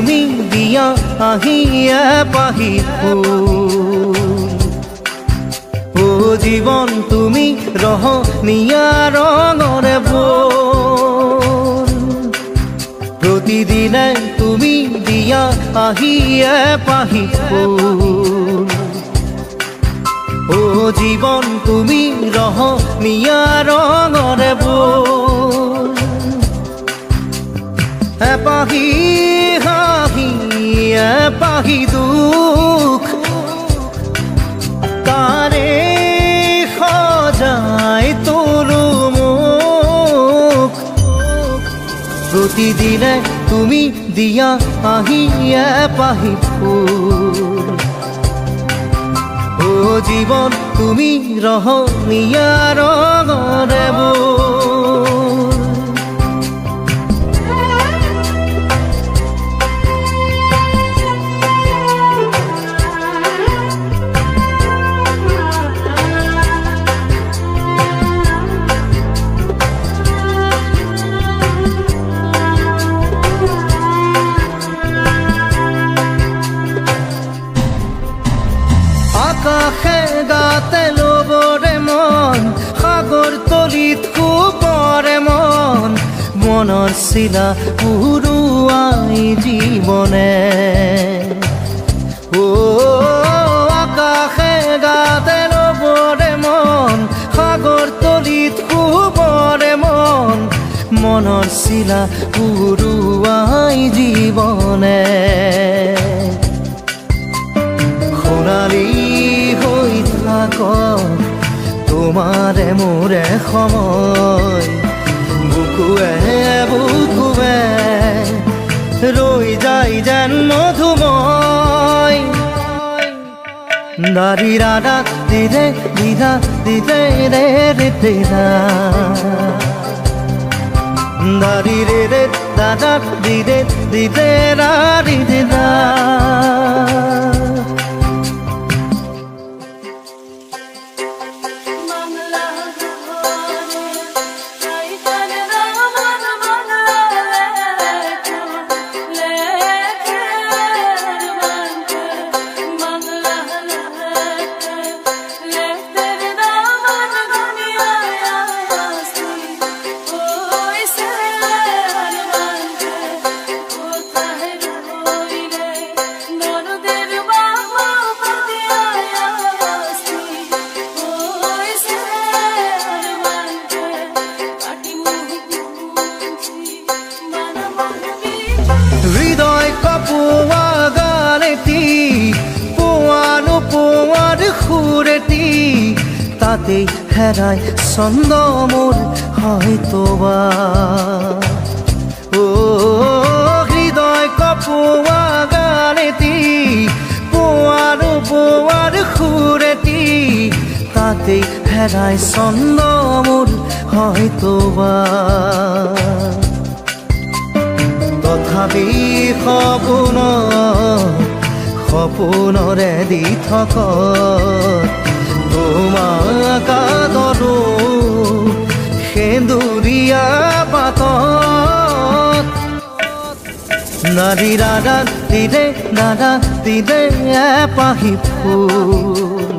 তুমি দিয়া আহিয়ে পাহি ফুল ও জীৱন তুমি ৰহনীয়া ৰঙৰে বোল প্ৰতিদিনে তুমি দিয়া আহিয়ে পাহি ফুল ও জীৱন তুমি ৰহনীয়া ৰঙৰে বোল এপাহি হাঁহি এপাহি দুখ তাৰে সজাই তোলো মোক প্ৰতিদিনে তুমি দিয়া আহিয়ে পাহি ফুল ও জীৱন তুমি ৰহনীয়া ৰঙৰে বোল আকাশে গাতে ল'বৰে মন সাগৰ তলিত শুবৰে মন মনৰ চিলা উৰুৱাই জীৱনে ও আকাশে গাতে ল'বৰে মন সাগৰ তলিত শুবৰে মন মনৰ চিলা উৰুৱাই জীৱনে সোণালী হৈ থাক তোমাৰে মোৰে সময় বুকুৱে বুকুৱে ৰৈ যায় যেন মধুময় দাৰি ৰাধা দিদে দিদা দিদে ৰে ৰে দিদা দাৰি ৰে ৰে দাদা দিদে দিদে ৰা ৰি দিদা হৃদয় কপোৱা গানেটি পোৱানো পোৱাৰ সুৰেটি তাতেই হেৰাই ছন্দ মোৰ হয়তোবা ও হৃদয় কপোৱা গানেটি পোৱানো পোৱাৰ সুৰেটি তাতেই হেৰাই ছন্দ মোৰ হয়তোবা তথাপি সপোনৰে দি থক তোমাক আদৰো সেন্দুৰীয়া পাতত নাৰী দাদা দিদে এপাহি ফুল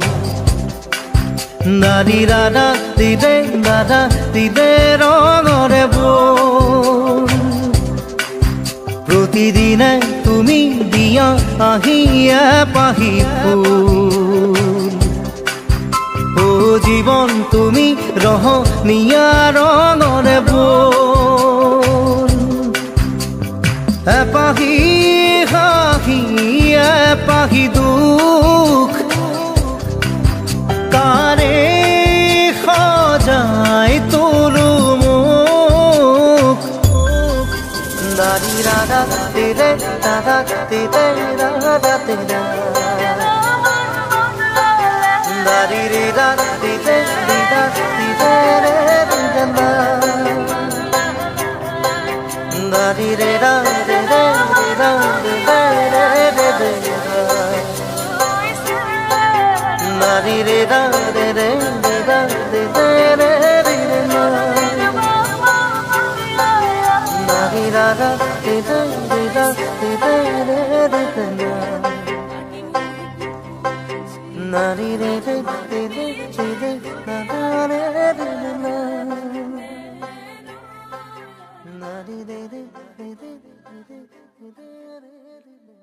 নাৰী দাদা দিদে ৰঙৰে বোল প্ৰতিদিনে তুমি দিয়া আহিয়ে পাহি ফুল ও জীৱন তুমি ৰহনীয়া ৰঙৰে বোল এপাহি হাঁহি এপাহি দুখ তাৰে সজাই তোলো মোক দাৰি ৰাধা দিদে দাদা দিদে ৰাধা দিদা দাৰি ৰে দাদা দিদে দিদা দিদে ৰে দিদা দারি রে রা রে রে রা রে রে রে দারি রে রা রে রে রা রে রে রে দারি রা রা রে রে রা re re re re na re re re re re re na re re re na na re re re re re re re